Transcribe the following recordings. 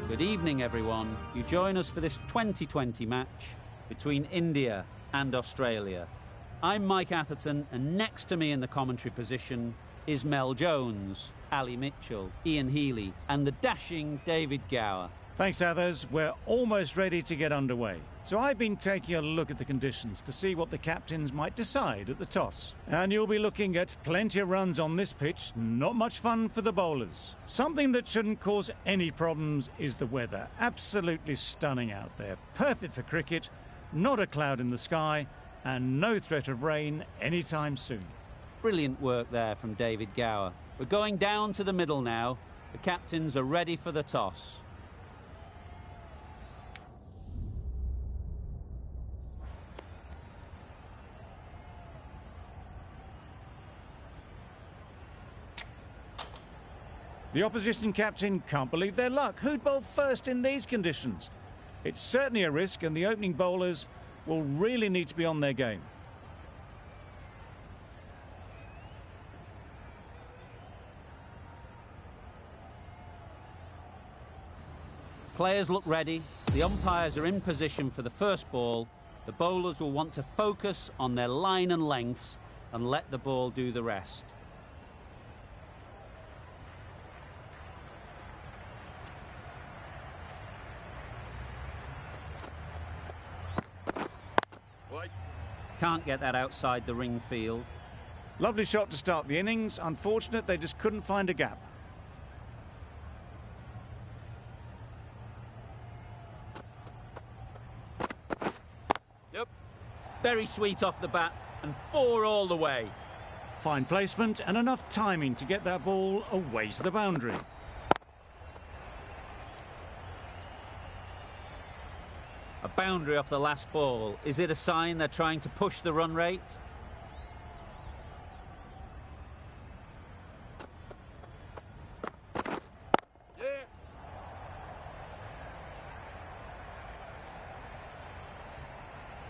Good evening, everyone. You join us for this 2020 match between India and Australia. I'm Mike Atherton, and next to me in the commentary position is Mel Jones, Ali Mitchell, Ian Healy, and the dashing David Gower. Thanks, Athers. We're almost ready to get underway. So I've been taking a look at the conditions to see what the captains might decide at the toss. And you'll be looking at plenty of runs on this pitch, not much fun for the bowlers. Something that shouldn't cause any problems is the weather. Absolutely stunning out there. Perfect for cricket, not a cloud in the sky, and no threat of rain anytime soon. Brilliant work there from David Gower. We're going down to the middle now. The captains are ready for the toss. The opposition captain can't believe their luck. Who'd bowl first in these conditions? It's certainly a risk, and the opening bowlers will really need to be on their game. Players look ready. The umpires are in position for the first ball. The bowlers will want to focus on their line and lengths and let the ball do the rest. Can't get that outside the ring field. Lovely shot to start the innings. Unfortunate they just couldn't find a gap. Yep. Very sweet off the bat, and 4 all the way. Fine placement and enough timing to get that ball away to the boundary. A boundary off the last ball. Is it a sign they're trying to push the run rate? Yeah.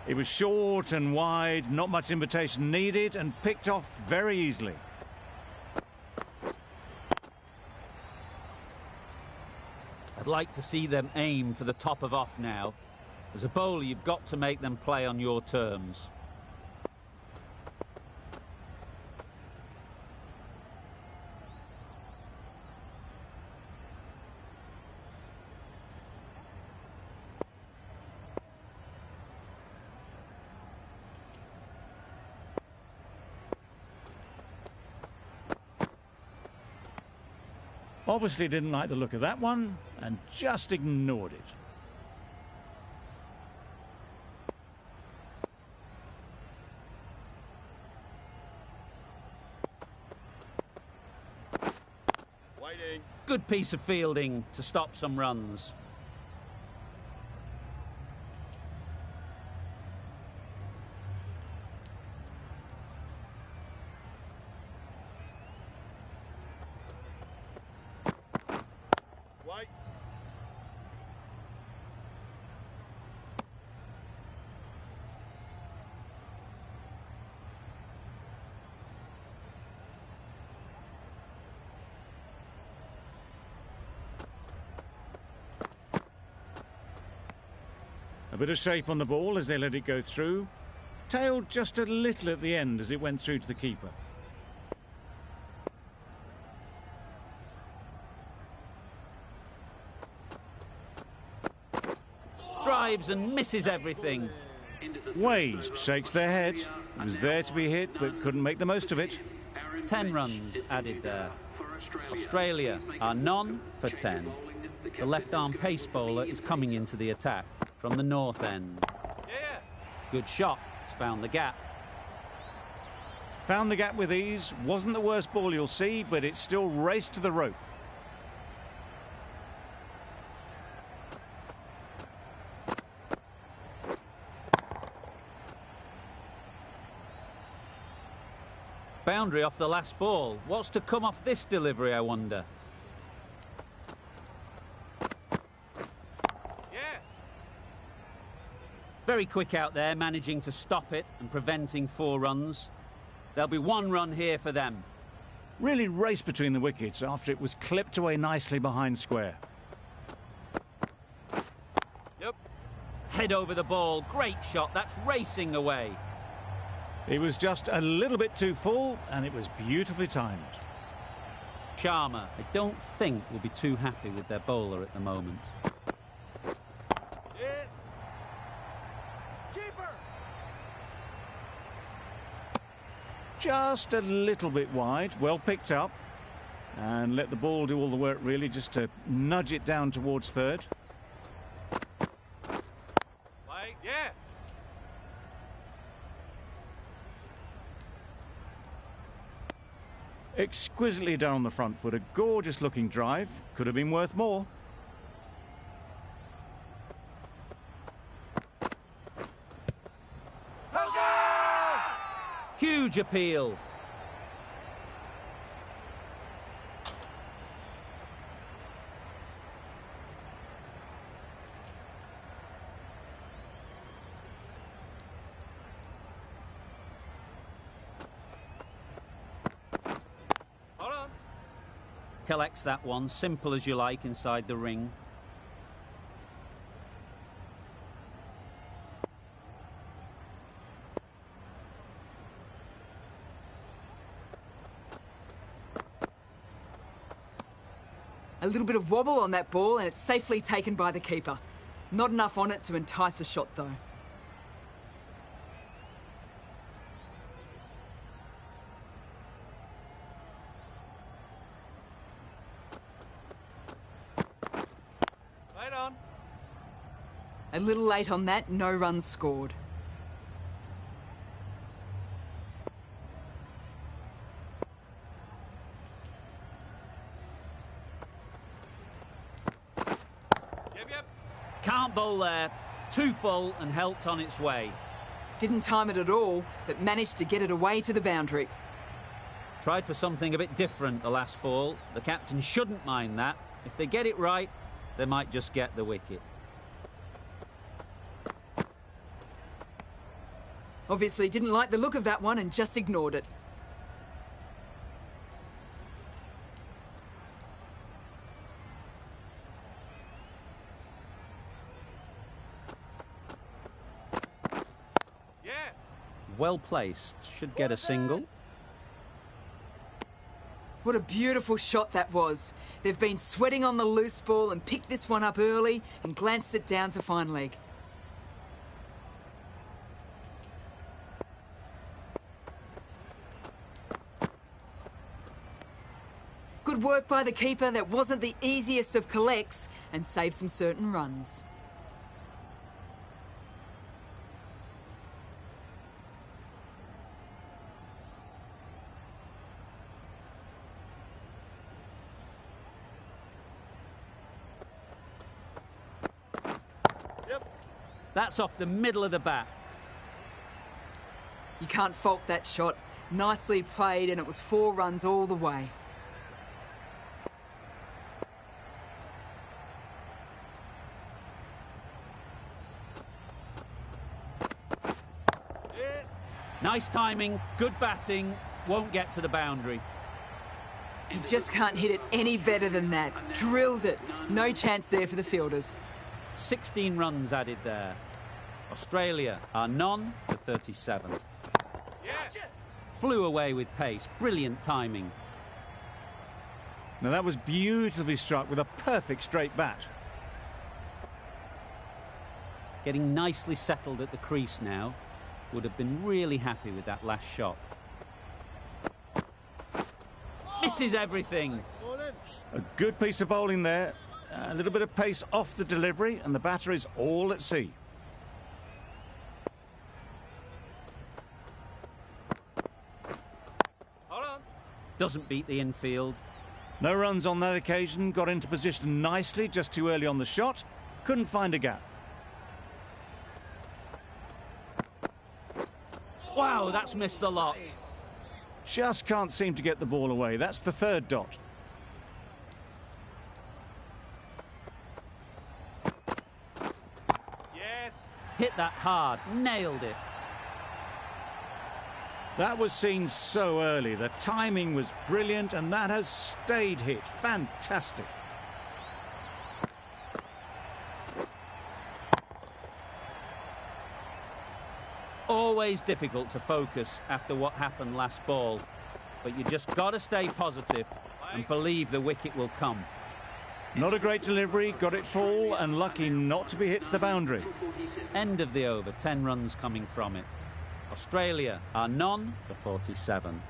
It was short and wide, not much invitation needed, and picked off very easily. I'd like to see them aim for the top of off now. As a bowler, you've got to make them play on your terms. Obviously didn't like the look of that one and just ignored it. Good piece of fielding to stop some runs. White. A bit of shape on the ball as they let it go through. Tailed just a little at the end as it went through to the keeper. Drives and misses everything. Wade shakes their head. It was there to be hit, but couldn't make the most of it. 10 runs added there. Australia are none for 10. The left-arm pace bowler is coming into the attack from the north end. Good shot. It's found the gap. Found the gap with ease. Wasn't the worst ball you'll see, but it still raced to the rope. Boundary off the last ball. What's to come off this delivery, I wonder? Very quick out there, managing to stop it and preventing 4 runs. There'll be 1 run here for them. Really raced between the wickets after it was clipped away nicely behind square. Head over the ball. Great shot. That's racing away. He was just a little bit too full, and it was beautifully timed. Sharma, I don't think, will be too happy with their bowler at the moment. Hit. Keeper. Just a little bit wide. Well picked up. And let the ball do all the work, really, just to nudge it down towards third. Play. Yeah. Exquisitely done on the front foot. A gorgeous looking drive. Could have been worth more. Huge appeal. Hold on. Collects that one, simple as you like, inside the ring. A little bit of wobble on that ball and it's safely taken by the keeper. Not enough on it to entice a shot though. Played on. A little late on that, no runs scored. Yep. Can't bowl there. Too full and helped on its way. Didn't time it at all, but managed to get it away to the boundary. Tried for something a bit different the last ball. The captain shouldn't mind that. If they get it right, they might just get the wicket. Obviously didn't like the look of that one and just ignored it. Yeah. Well placed. Should get a single. What a beautiful shot that was. They've been sweating on the loose ball and picked this one up early and glanced it down to fine leg. Good work by the keeper. That wasn't the easiest of collects and saved some certain runs. Yep. That's off the middle of the bat. You can't fault that shot. Nicely played and it was 4 runs all the way. Hit. Nice timing, good batting, won't get to the boundary. You just can't hit it any better than that. Drilled it. No chance there for the fielders. 16 runs added there. Australia are none for 37. Yeah. Flew away with pace, brilliant timing. Now that was beautifully struck with a perfect straight bat. Getting nicely settled at the crease now. Would have been really happy with that last shot. Misses everything. Ball in. A good piece of bowling there. A little bit of pace off the delivery, and the batter is all at sea. Hold on. Doesn't beat the infield. No runs on that occasion. Got into position nicely, just too early on the shot. Couldn't find a gap. Wow, that's missed the lot. Just can't seem to get the ball away. That's the 3rd dot. Yes. Hit that hard, nailed it. That was seen so early. The timing was brilliant, and that has stayed hit. Fantastic. Always difficult to focus after what happened last ball, but you just got to stay positive and believe the wicket will come. Not a great delivery, got it full and lucky not to be hit to the boundary. End of the over, 10 runs coming from it. Australia are none for 47.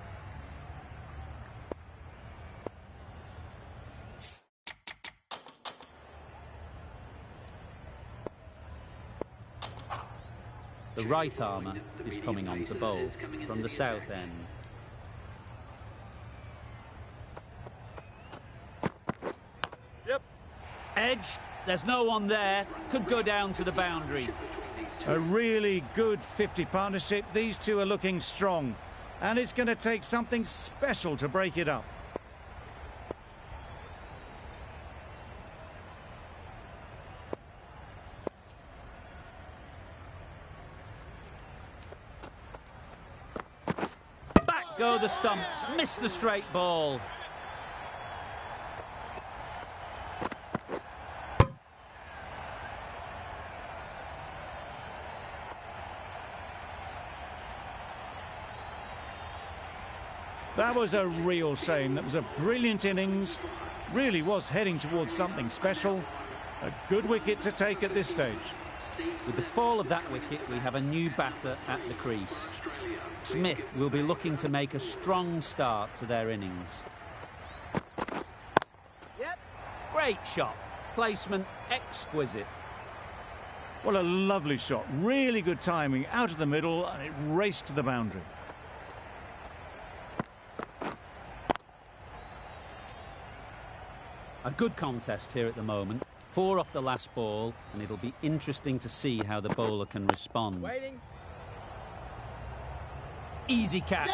The right armour is coming on to bowl from the south end. Yep. Edged, there's no one there, could go down to the boundary. A really good 50 partnership. These two are looking strong, and it's going to take something special to break it up. Back go the stumps, missed the straight ball. That was a real shame. That was a brilliant innings. Really was heading towards something special. A good wicket to take at this stage. With the fall of that wicket, we have a new batter at the crease. Smith will be looking to make a strong start to their innings. Yep. Great shot. Placement exquisite. Well, a lovely shot. Really good timing. Out of the middle, and it raced to the boundary. A good contest here at the moment. 4 off the last ball, and it'll be interesting to see how the bowler can respond. Waiting. Easy catch.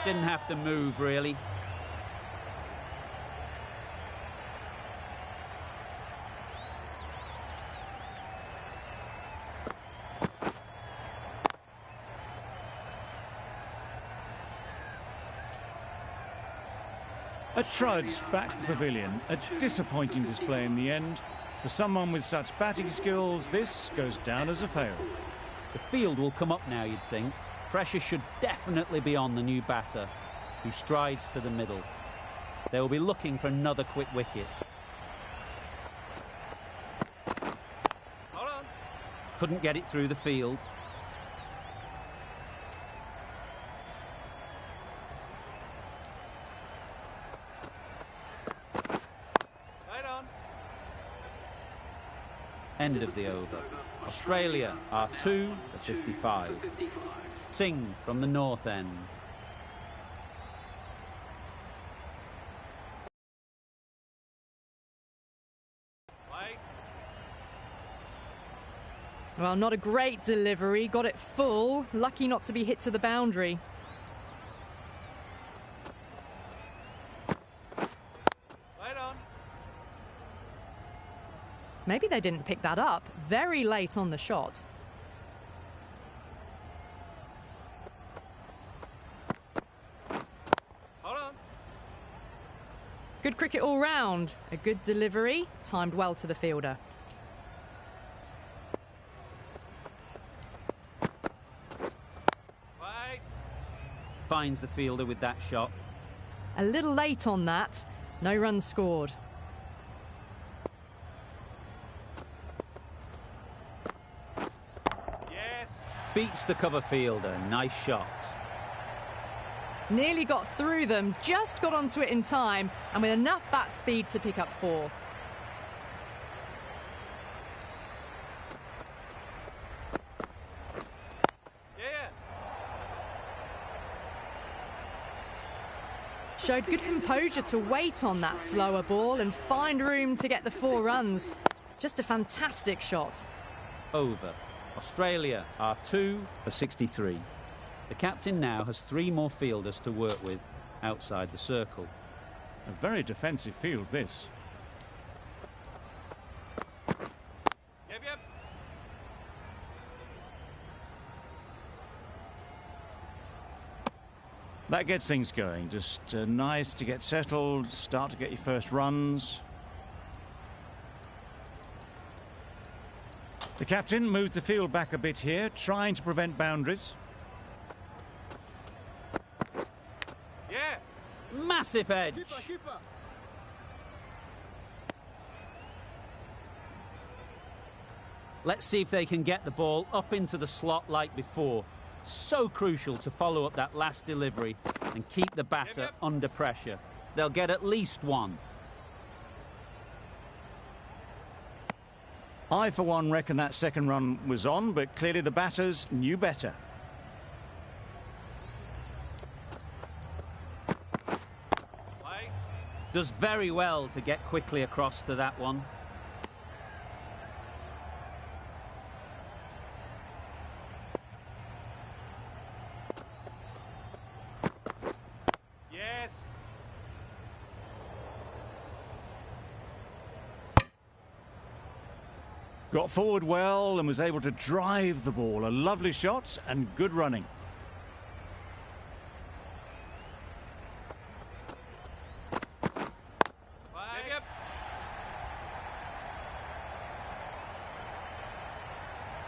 Didn't have to move, really. A trudge back to the pavilion. A disappointing display in the end. For someone with such batting skills, this goes down as a fail. The field will come up now, you'd think. Pressure should definitely be on the new batter, who strides to the middle. They will be looking for another quick wicket. Hold on. Couldn't get it through the field. Right on. End of the over. Australia are 2 for 55. Singh from the north end. Wait. Well, not a great delivery. Got it full. Lucky not to be hit to the boundary. Right on. Maybe they didn't pick that up. Very late on the shot. Hold on. Good cricket all round. A good delivery. Timed well to the fielder. Wait. Finds the fielder with that shot. A little late on that. No runs scored. Yes. Beats the cover fielder. Nice shot. Nearly got through them. Just got onto it in time. And with enough bat speed to pick up 4. Yeah. Showed good composure to wait on that slower ball and find room to get the 4 runs. Just a fantastic shot. Over. Australia are 2 for 63. The captain now has 3 more fielders to work with outside the circle. A very defensive field, this. Yep. That gets things going. Just nice to get settled, start to get your first runs. The captain moved the field back a bit here, trying to prevent boundaries. Massive edge. Let's see if they can get the ball up into the slot like before. So crucial to follow up that last delivery and keep the batter under pressure. They'll get at least one. I, for one, reckon that second run was on, but clearly the batters knew better. Does very well to get quickly across to that one. Yes. Got forward well and was able to drive the ball. A lovely shot and good running.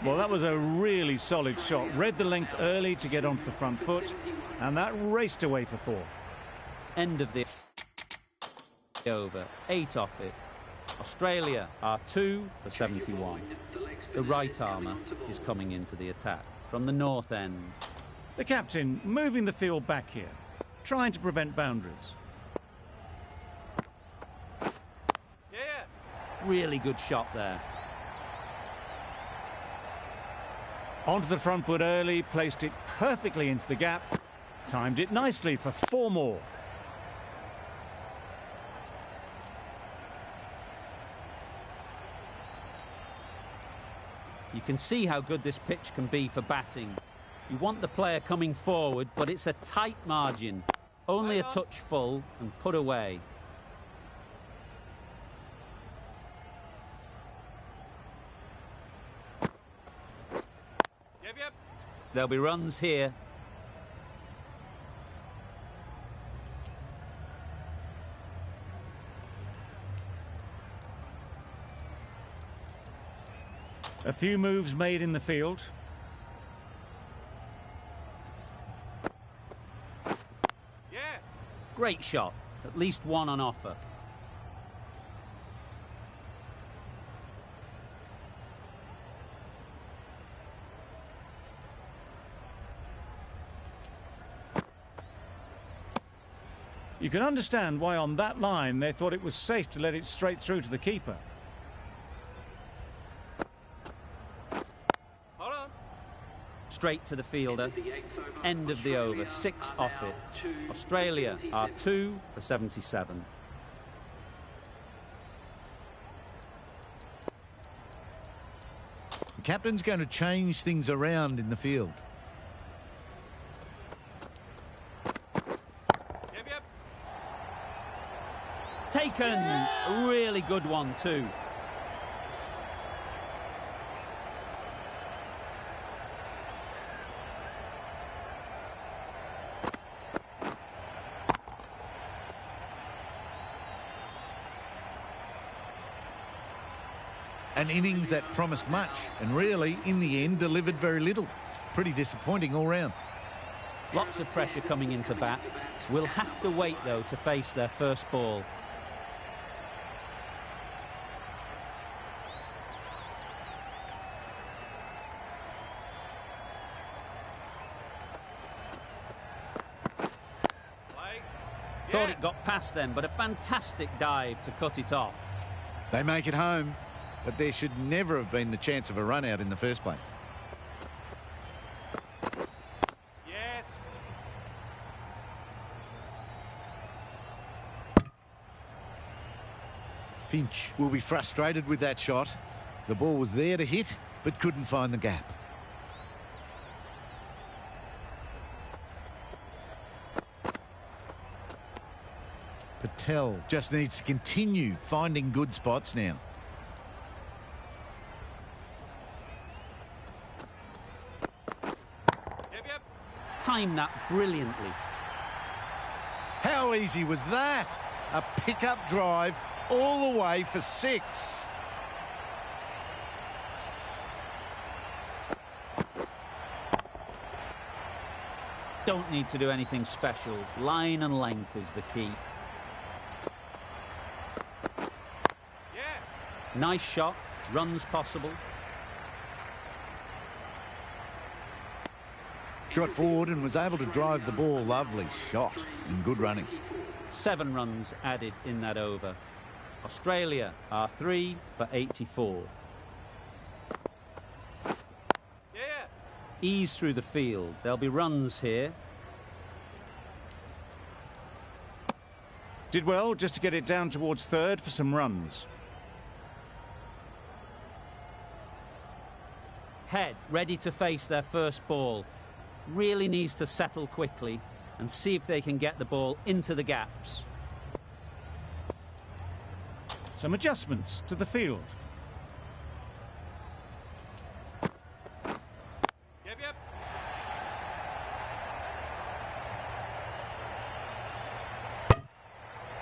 Well, that was a really solid shot. Read the length early to get onto the front foot, and that raced away for 4. End of the over. 8 off it. Australia are 2 for 71. The right armour is coming into the attack from the north end. The captain moving the field back here, trying to prevent boundaries. Yeah. Really good shot there. Onto the front foot early, placed it perfectly into the gap, timed it nicely for 4 more. You can see how good this pitch can be for batting. You want the player coming forward, but it's a tight margin. Only a touch full and put away. Yep. There'll be runs here. A few moves made in the field. Yeah. Great shot. At least one on offer. You can understand why on that line they thought it was safe to let it straight through to the keeper. Hold on. Straight to the fielder. End of the over. 6 off it. Australia are 2 for 77. The captain's going to change things around in the field. Yep. Taken. A really good one too. An innings that promised much and really, in the end, delivered very little. Pretty disappointing all round. Lots of pressure coming into bat. Will have to wait, though, to face their first ball. Thought it got past them, but a fantastic dive to cut it off. They make it home, but there should never have been the chance of a run out in the first place. Yes. Finch will be frustrated with that shot. The ball was there to hit, but couldn't find the gap. Patel just needs to continue finding good spots now. Yep. Timed that brilliantly. How easy was that? A pickup drive all the way for 6. Don't need to do anything special. Line and length is the key. Yeah. Nice shot. Runs possible. Got forward and was able to drive the ball. Lovely shot and good running. 7 runs added in that over. Australia are 3 for 84. Yeah. Ease through the field. There'll be runs here. Did well just to get it down towards third for some runs. Head ready to face their first ball. Really needs to settle quickly and see if they can get the ball into the gaps. Some adjustments to the field. Yep.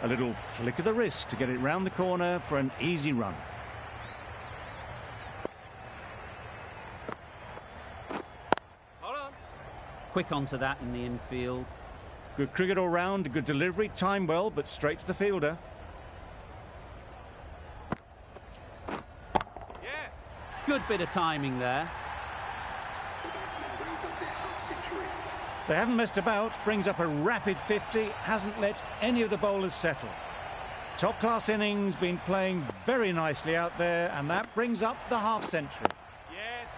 A little flick of the wrist to get it round the corner for an easy run. Hold on. Quick onto that in the infield. Good cricket all round, good delivery, timed well, but straight to the fielder. Yeah. Good bit of timing there. They haven't messed about, brings up a rapid 50, hasn't let any of the bowlers settle. Top-class innings, been playing very nicely out there, and that brings up the half-century. Yes.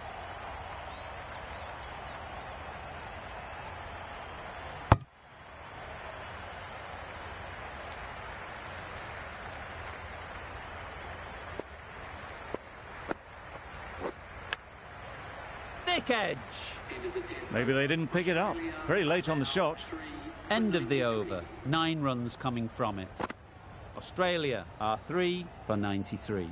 Thick edge. Maybe they didn't pick it up. Very late on the shot. End of the over. 9 runs coming from it. Australia are 3 for 93.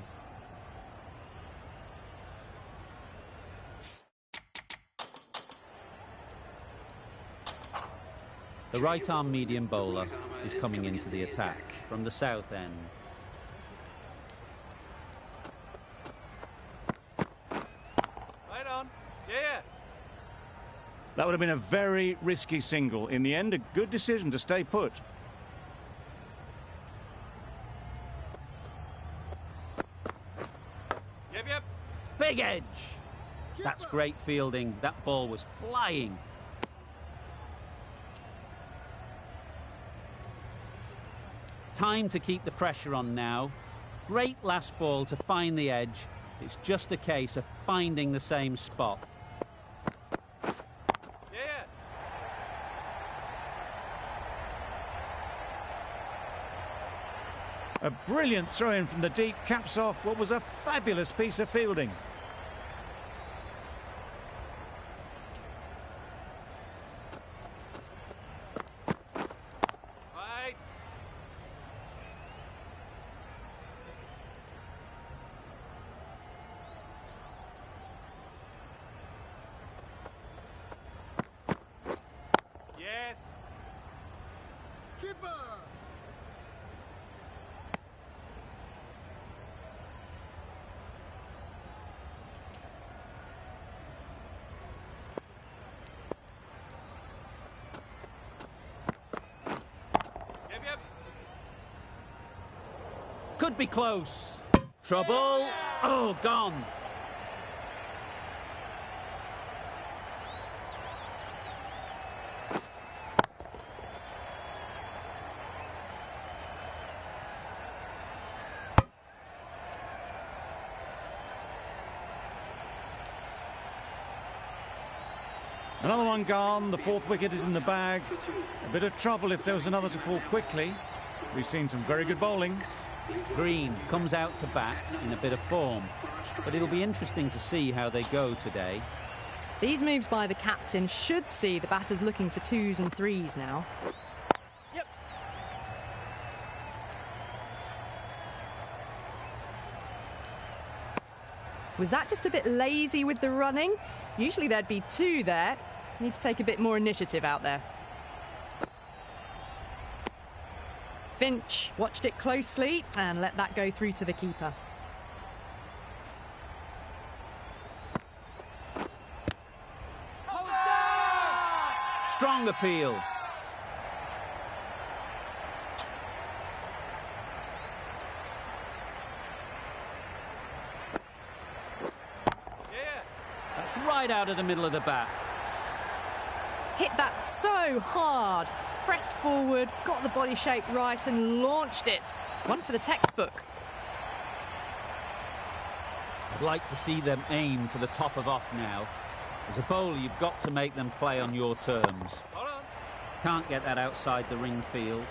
The right-arm medium bowler is coming into the attack from the south end. Right on. Yeah. That would have been a very risky single. In the end, a good decision to stay put. Yep. Big edge. That's great fielding. That ball was flying. Time to keep the pressure on now. Great last ball to find the edge. It's just a case of finding the same spot. Yeah. A brilliant throw-in from the deep caps off what was a fabulous piece of fielding. Right. Yes. Keeper. Yep. Could be close. Trouble. Oh, gone. Another one gone. The 4th wicket is in the bag. A bit of trouble if there was another to fall quickly. We've seen some very good bowling. Green comes out to bat in a bit of form, but it'll be interesting to see how they go today. These moves by the captain should see the batters looking for 2s and 3s now. Yep. Was that just a bit lazy with the running? Usually there'd be 2 there. Need to take a bit more initiative out there. Finch watched it closely and let that go through to the keeper. Strong Long appeal. Yeah. That's right out of the middle of the bat. Hit that so hard. Pressed forward, got the body shape right and launched it. One for the textbook. I'd like to see them aim for the top of off now. As a bowler, you've got to make them play on your terms. Hold on. Can't get that outside the ring field.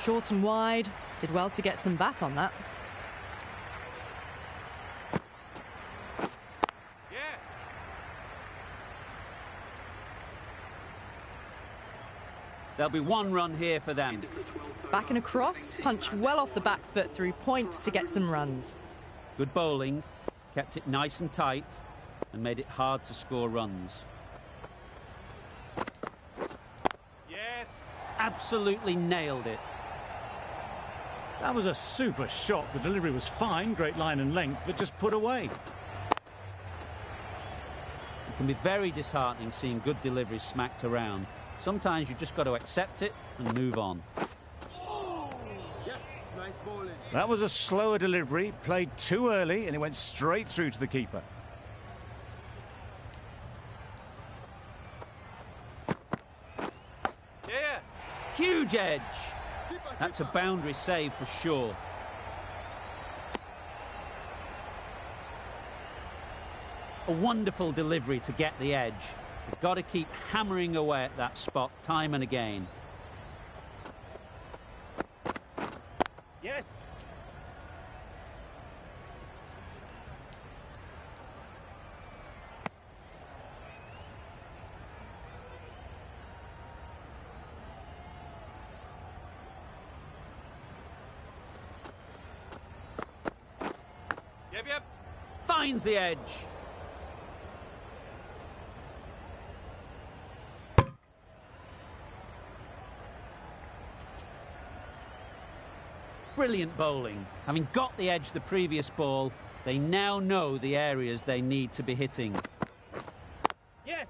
Short and wide. Did well to get some bat on that. Yeah. There'll be 1 run here for them. Back and across, punched well off the back foot through point to get some runs. Good bowling, kept it nice and tight, and made it hard to score runs. Yes. Absolutely nailed it. That was a super shot. The delivery was fine, great line and length, but just put away. It can be very disheartening seeing good deliveries smacked around. Sometimes you just got to accept it and move on. That was a slower delivery, played too early, and it went straight through to the keeper. Yeah. Huge edge. That's a boundary save for sure. A wonderful delivery to get the edge. You've got to keep hammering away at that spot time and again. Yes. Yep. Finds the edge. Brilliant bowling. Having got the edge the previous ball, they now know the areas they need to be hitting. Yes.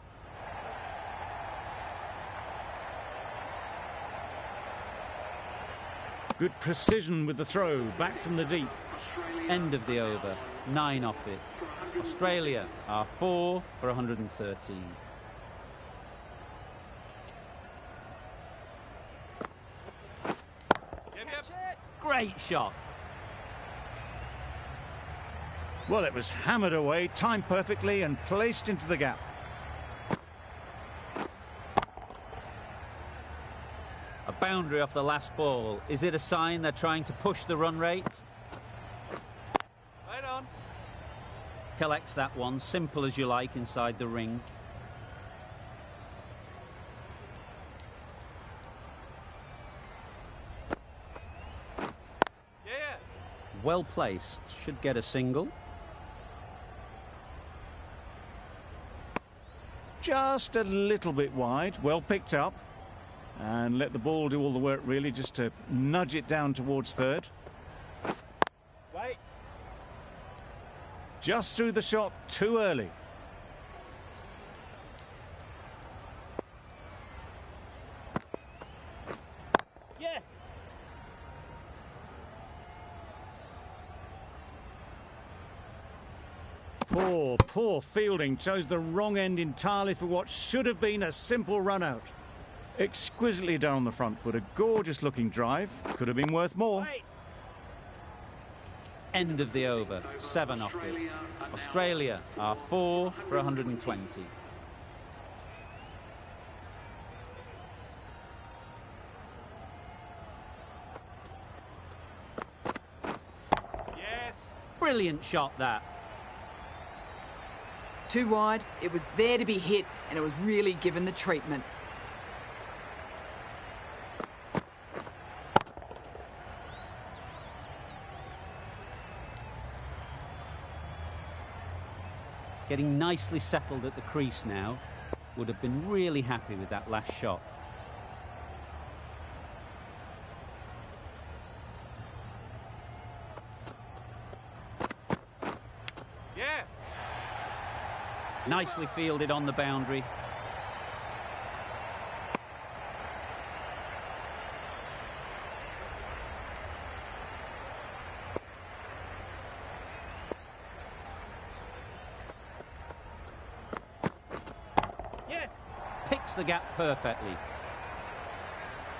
Good precision with the throw, back from the deep. End of the over. 9 off it. Australia are 4 for 113. Yep. Great shot. Well, it was hammered away, timed perfectly and placed into the gap. A boundary off the last ball. Is it a sign they're trying to push the run rate? Right on. Collects that one, simple as you like, inside the ring. Yeah. Well placed. Should get a single. Just a little bit wide, well picked up. And let the ball do all the work, really, just to nudge it down towards third. Wait. Just threw the shot too early. Yes. Poor fielding. Chose the wrong end entirely for what should have been a simple run out. Exquisitely done on the front foot. A gorgeous looking drive. Could have been worth more. Wait. End of the over. 7 off it. Australia are 4 for 120. Yes. Brilliant shot, that. Too wide, it was there to be hit, and it was really given the treatment. Getting nicely settled at the crease now. Would have been really happy with that last shot. Yeah. Nicely fielded on the boundary. the gap perfectly.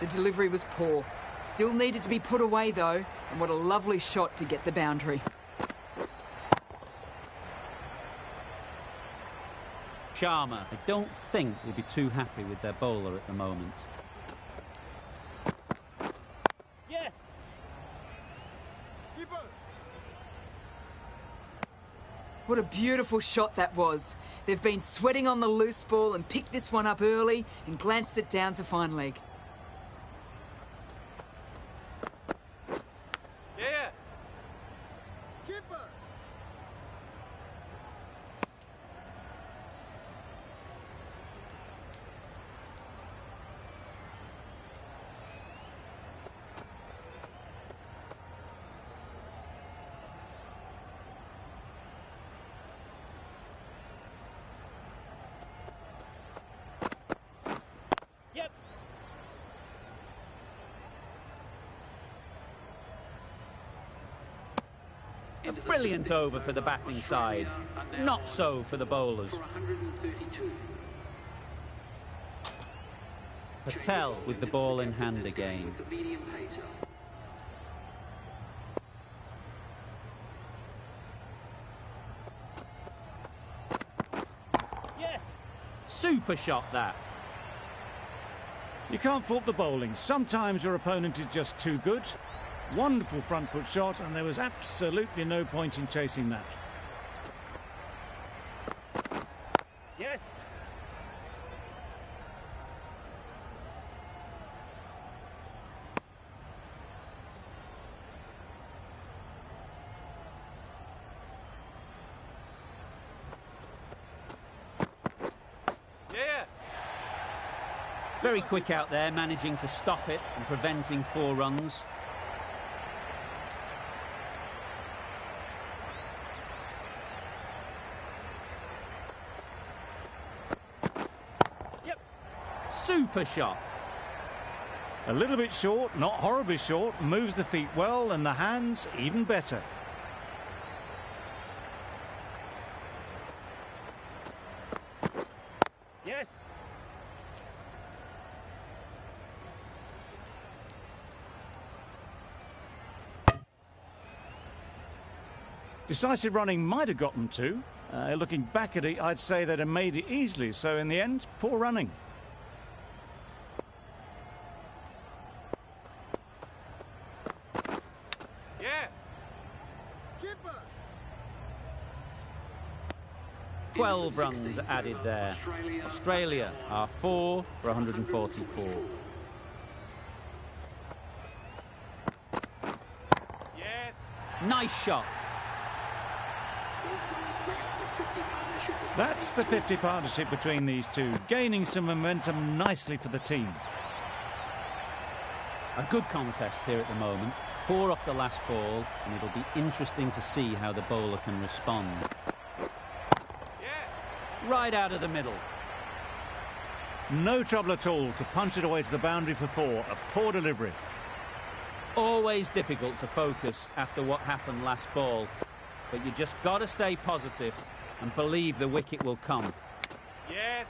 The delivery was poor. Still needed to be put away though, and what a lovely shot to get the boundary. Sharma, I don't think, will be too happy with their bowler at the moment. Yes. Keeper. What a beautiful shot that was. They've been sweating on the loose ball and picked this one up early and glanced it down to fine leg. Yeah. Keeper. Yep. A brilliant over for the batting side. Not so for the bowlers. Patel with the ball in hand again. Yes. Super shot that. You can't fault the bowling. Sometimes your opponent is just too good. Wonderful front foot shot, and there was absolutely no point in chasing that. Yes. Yeah. Very quick out there, managing to stop it and preventing 4 runs. Yep. Super shot. A little bit short, not horribly short, moves the feet well, and the hands even better. Yes. Decisive running might have got them to. Looking back at it, I'd say they'd have made it easily, so in the end, poor running. Yeah. Keeper. 12 runs added there. Australia are 4 for 144. Yes. Nice shot. That's the 50 partnership between these two, gaining some momentum nicely for the team. A good contest here at the moment. 4 off the last ball, and it'll be interesting to see how the bowler can respond. Yeah. Right out of the middle. No trouble at all to punch it away to the boundary for 4. A poor delivery. Always difficult to focus after what happened last ball, but you just got to stay positive and believe the wicket will come. Yes.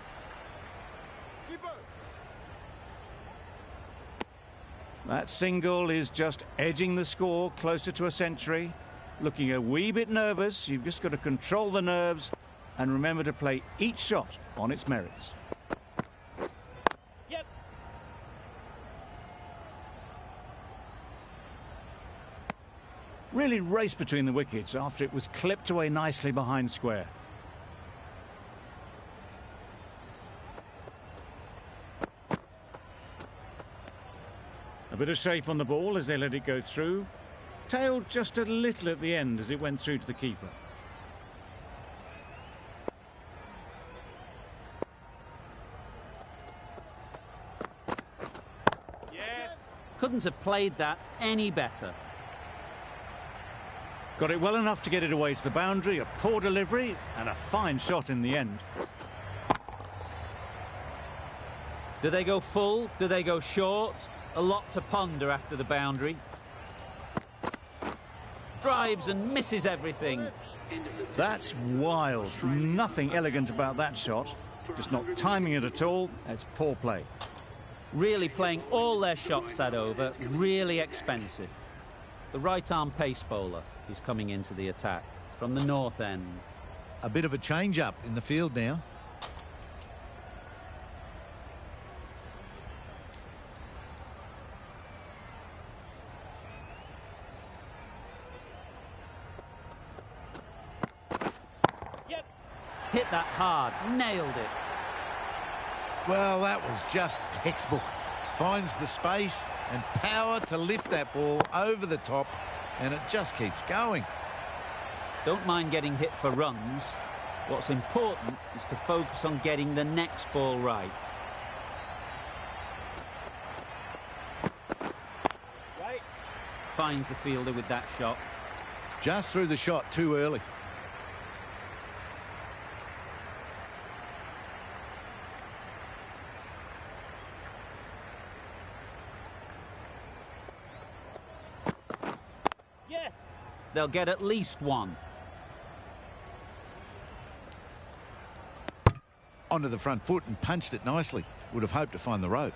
Keeper. That single is just edging the score closer to a century. Looking a wee bit nervous, you've just got to control the nerves and remember to play each shot on its merits. Yep. Really raced between the wickets after it was clipped away nicely behind square. A bit of shape on the ball as they let it go through. Tailed just a little at the end as it went through to the keeper. Yes. Couldn't have played that any better. Got it well enough to get it away to the boundary. A poor delivery and a fine shot in the end. Do they go full? Do they go short? A lot to ponder after the boundary. Drives and misses everything. That's wild. Nothing elegant about that shot. Just not timing it at all. It's poor play. Really playing all their shots that over, really expensive. The right-arm pace bowler is coming into the attack from the north end. A bit of a change-up in the field now. Hit that hard, nailed it. Well, that was just textbook. Finds the space and power to lift that ball over the top, and it just keeps going. Don't mind getting hit for runs. What's important is to focus on getting the next ball right. Right. Finds the fielder with that shot. Just threw the shot too early. They'll get at least one. Onto the front foot and punched it nicely. Would have hoped to find the rope.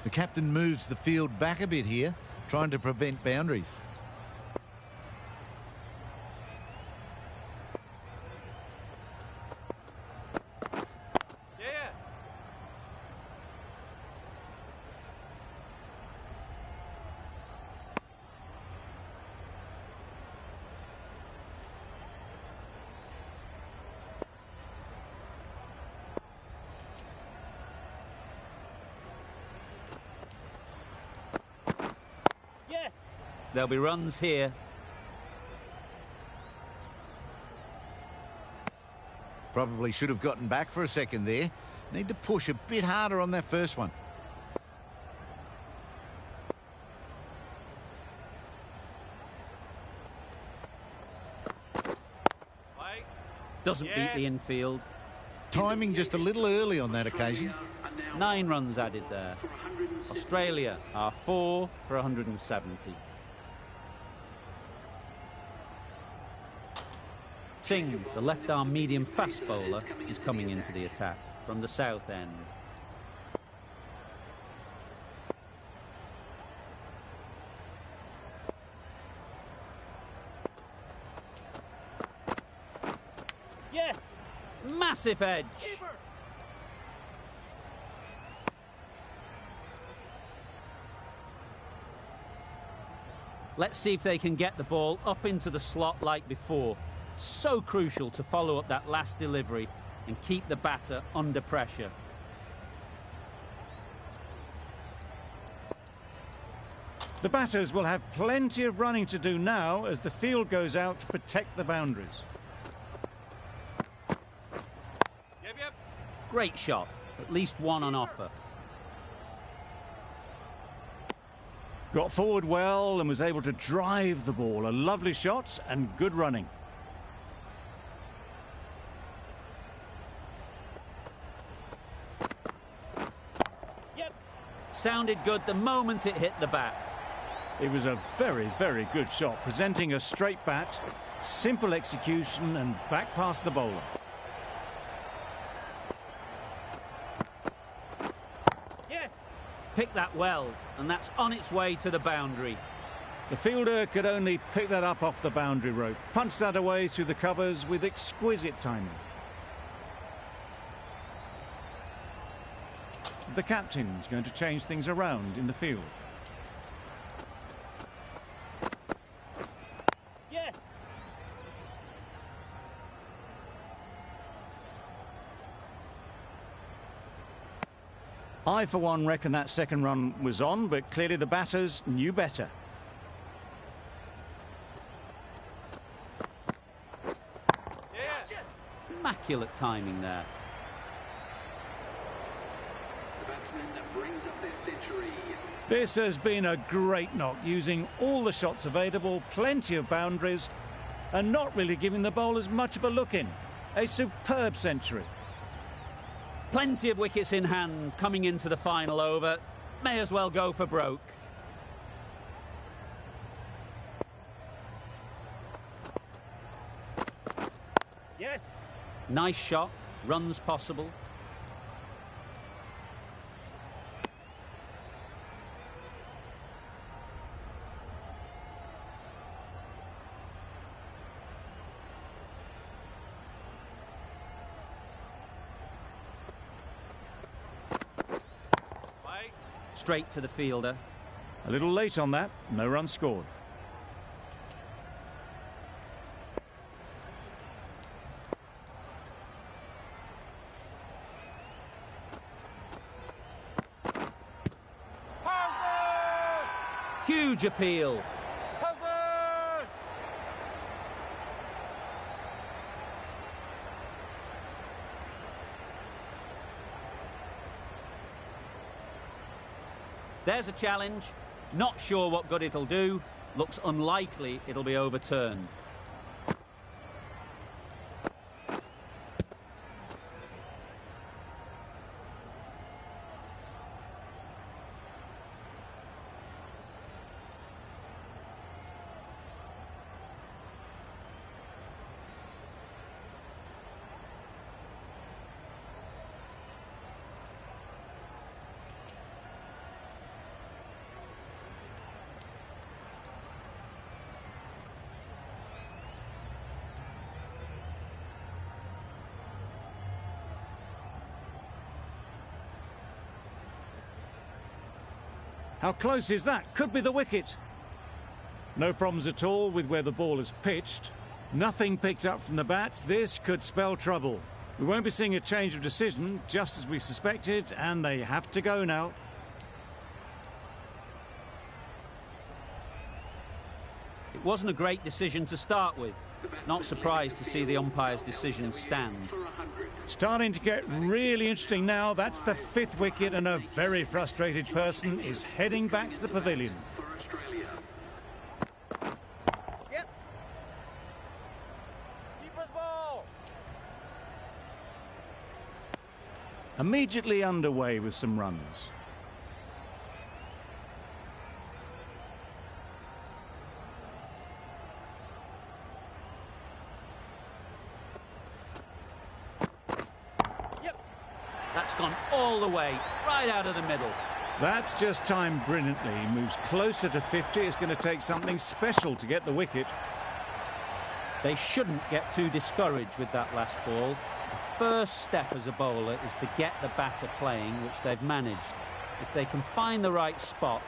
The captain moves the field back a bit here, trying to prevent boundaries. Yeah. There'll be runs here. Probably should have gotten back for a second there. Need to push a bit harder on that first one. Doesn't beat the infield. Timing just a little early on that occasion. 9 runs added there. Australia are 4 for 170. Singh, the left-arm medium fast bowler, is coming into the attack from the south end. Yes. Massive edge. Let's see if they can get the ball up into the slot like before. So crucial to follow up that last delivery and keep the batter under pressure. The batters will have plenty of running to do now as the field goes out to protect the boundaries. Yep. Great shot, at least one on offer. Got forward well and was able to drive the ball. A lovely shot and good running. Sounded good the moment it hit the bat. It was a very, very good shot, presenting a straight bat, simple execution and back past the bowler. Yes. Picked that well, and that's on its way to the boundary. The fielder could only pick that up off the boundary rope, punched that away through the covers with exquisite timing. The captain's going to change things around in the field. Yes. I, for one, reckon that second run was on, but clearly the batters knew better. Yeah. Immaculate timing there. This has been a great knock, using all the shots available, plenty of boundaries, and not really giving the bowlers much of a look in. A superb century. Plenty of wickets in hand coming into the final over. May as well go for broke. Yes. Nice shot. Runs possible. Straight to the fielder. A little late on that. No run scored. Huge appeal. There's a challenge. Not sure what good it'll do. Looks unlikely it'll be overturned. How close is that? Could be the wicket. No problems at all with where the ball is pitched. Nothing picked up from the bat. This could spell trouble. We won't be seeing a change of decision, just as we suspected, and they have to go now. It wasn't a great decision to start with. Not surprised to see the umpire's decision stand. Starting to get really interesting now. That's the 5th wicket, and a very frustrated person is heading back to the pavilion. Yep. Keeper's ball. Immediately underway with some runs. That's gone all the way, right out of the middle. That's just timed brilliantly. He moves closer to 50. It's going to take something special to get the wicket. They shouldn't get too discouraged with that last ball. The first step as a bowler is to get the batter playing, which they've managed. If they can find the right spot,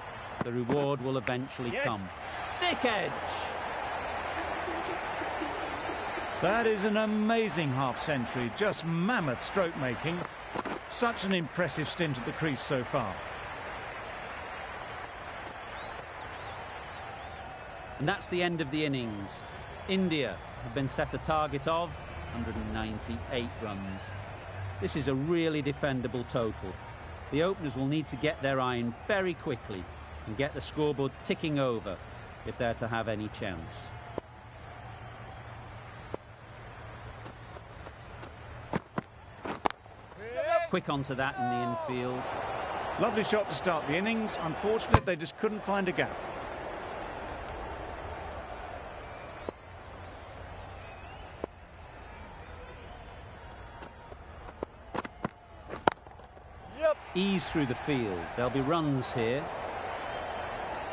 the reward will eventually come. Thick edge! That is an amazing half-century. Just mammoth stroke making. Such an impressive stint at the crease so far. And that's the end of the innings. India have been set a target of 198 runs. This is a really defendable total. The openers will need to get their iron very quickly and get the scoreboard ticking over if they're to have any chance. Quick onto that in the infield. Lovely shot to start the innings. Unfortunate they just couldn't find a gap. Ease through the field. There'll be runs here.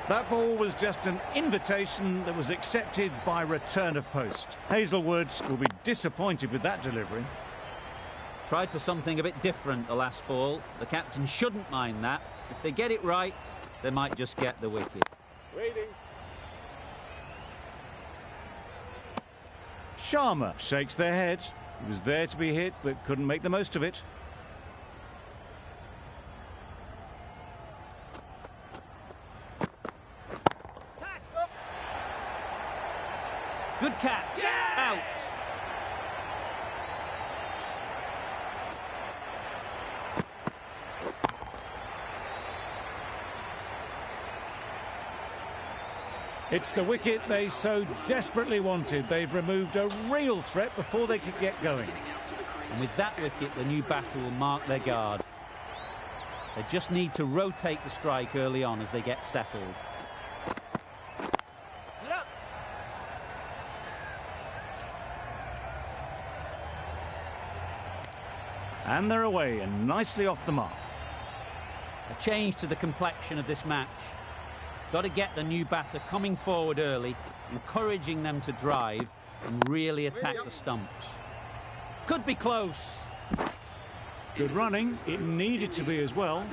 That ball was just an invitation that was accepted by return of post. Hazelwood will be disappointed with that delivery. Tried for something a bit different the last ball. The captain shouldn't mind that. If they get it right, they might just get the wicket. Waiting. Sharma shakes their head. He was there to be hit, but couldn't make the most of it. Good catch. Out. It's the wicket they so desperately wanted. They've removed a real threat before they could get going. And with that wicket, the new batter will mark their guard. They just need to rotate the strike early on as they get settled. Yep. And they're away and nicely off the mark. A change to the complexion of this match. Got to get the new batter coming forward early, encouraging them to drive and really attack the stumps. Could be close. Good running. It needed to be as well.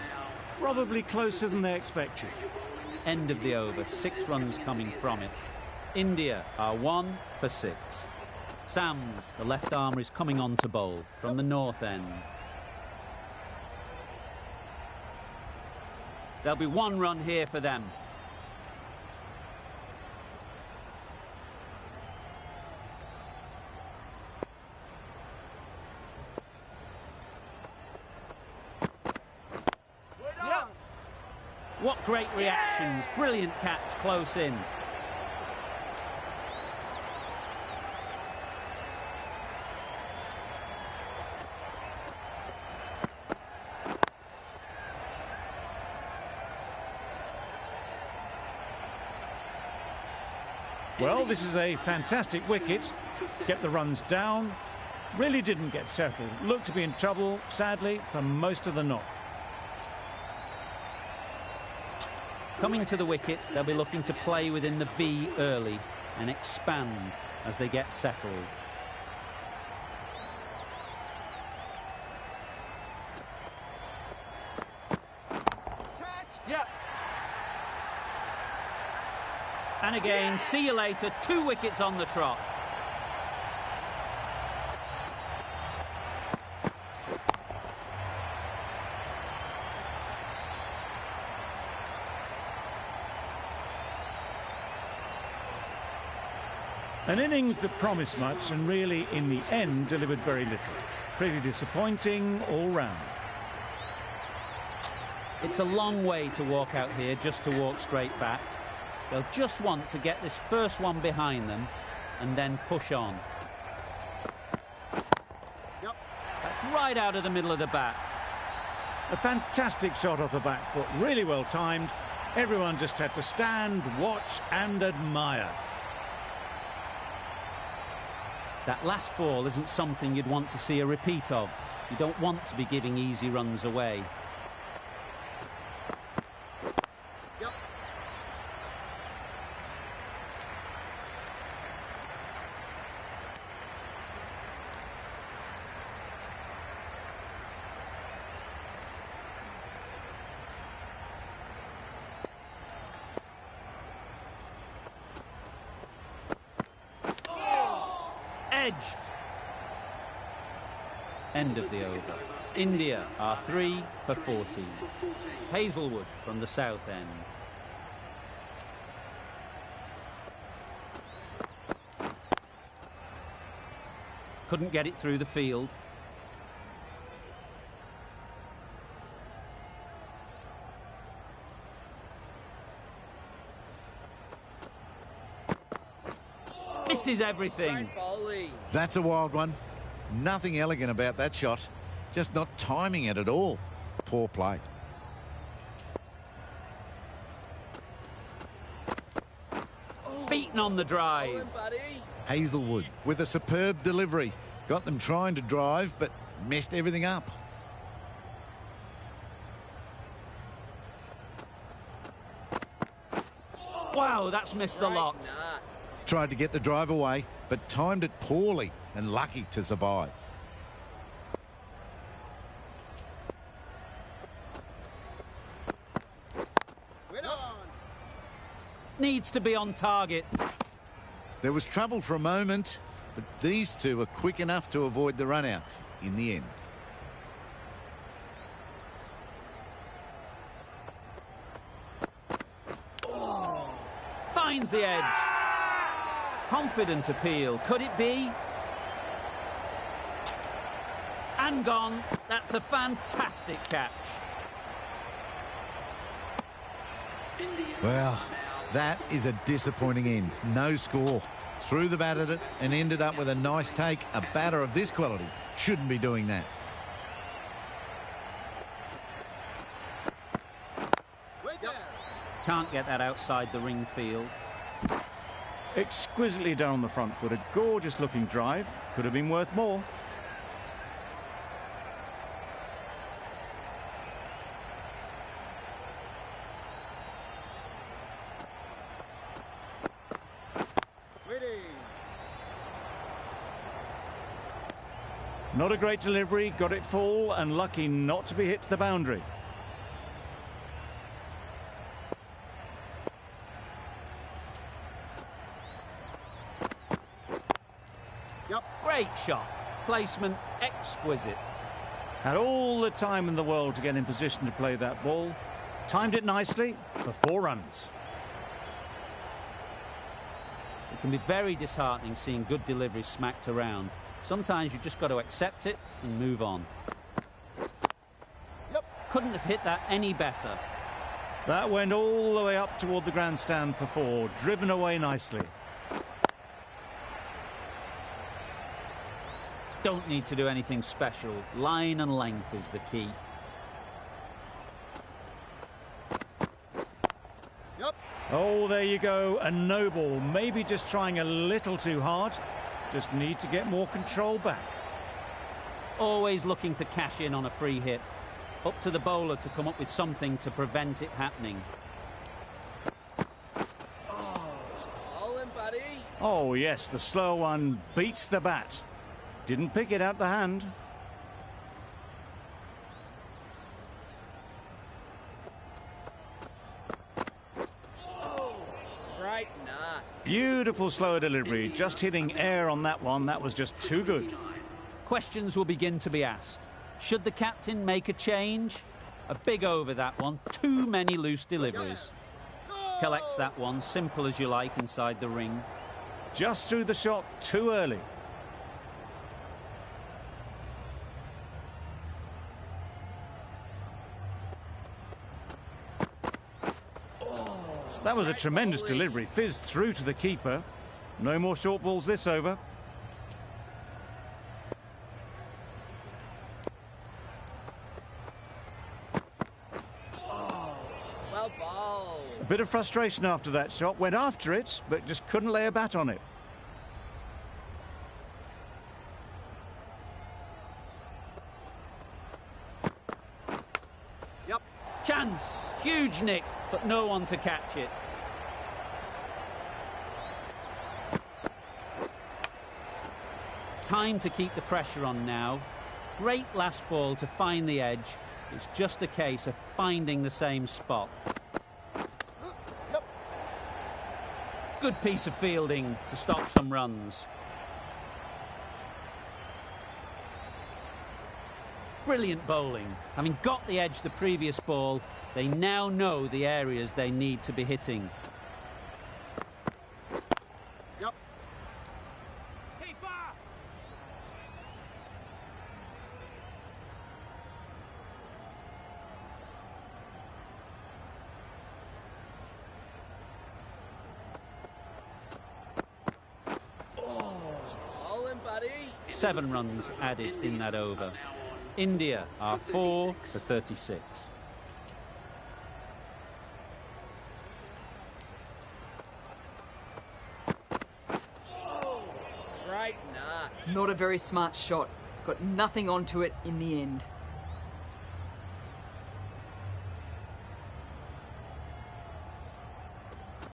Probably closer than they expected. End of the over, 6 runs coming from it. India are 1 for 6. Sams, the left armer, is coming on to bowl from the north end. There'll be 1 run here for them. Yep. What great reactions. Brilliant catch close in. Well, this is a fantastic wicket. Kept the runs down. Really didn't get settled. Looked to be in trouble, sadly, for most of the knock. Coming to the wicket, they'll be looking to play within the V early and expand as they get settled. Yep. And again, see you later, 2 wickets on the trot. An innings that promised much and really, in the end, delivered very little. Pretty disappointing all round. It's a long way to walk out here just to walk straight back. They'll just want to get this first one behind them and then push on. Yep. That's right out of the middle of the bat. A fantastic shot off the back foot, really well timed. Everyone just had to stand, watch and admire. That last ball isn't something you'd want to see a repeat of. You don't want to be giving easy runs away. Yep. Edged. End of the over. India are 3 for 14. Hazelwood from the south end. Couldn't get it through the field. Misses everything. That's a wild one. Nothing elegant about that shot. Just not timing it at all. Poor play. Beaten on the drive. Hazelwood with a superb delivery. Got them trying to drive, but messed everything up. Wow, that's missed the lot. Tried to get the drive away, but timed it poorly and lucky to survive. Needs to be on target. There was trouble for a moment, but these two are quick enough to avoid the run out in the end. Finds the edge. Confident appeal. Could it be? And gone. That's a fantastic catch. Well, That is a disappointing end. No score. Threw the bat at it and ended up with a nice take. A batter of this quality shouldn't be doing that. Can't get that outside the ring field. Exquisitely done on the front foot. A gorgeous looking drive. Could have been worth more. Not a great delivery, got it full and lucky not to be hit to the boundary. Great shot. Placement exquisite. Had all the time in the world to get in position to play that ball. Timed it nicely for 4 runs. It can be very disheartening seeing good deliveries smacked around. Sometimes you just got to accept it and move on. Couldn't have hit that any better. That went all the way up toward the grandstand for 4, driven away nicely. Don't need to do anything special. Line and length is the key. Oh, there you go. A no ball. Maybe just trying a little too hard. Just need to get more control back. Always looking to cash in on a free hit. Up to the bowler to come up with something to prevent it happening. Oh, yes, the slow one beats the bat. Didn't pick it out the hand. Beautiful slower delivery. Just hitting air on that one. That was just too good. Questions will begin to be asked. Should the captain make a change? A big over that one. Too many loose deliveries. Collects that one. Simple as you like inside the ring. Just threw the shot too early. That was a tremendous delivery. Fizzed through to the keeper. No more short balls this over. A bit of frustration after that shot. Went after it, but just couldn't lay a bat on it. Chance. Huge nick, but no one to catch it. Time to keep the pressure on now. Great last ball to find the edge. It's just a case of finding the same spot. Good piece of fielding to stop some runs. Brilliant bowling. Having got the edge the previous ball, they now know the areas they need to be hitting. Seven runs added in that over. India are 4 for 36. Not a very smart shot. Got nothing onto it in the end.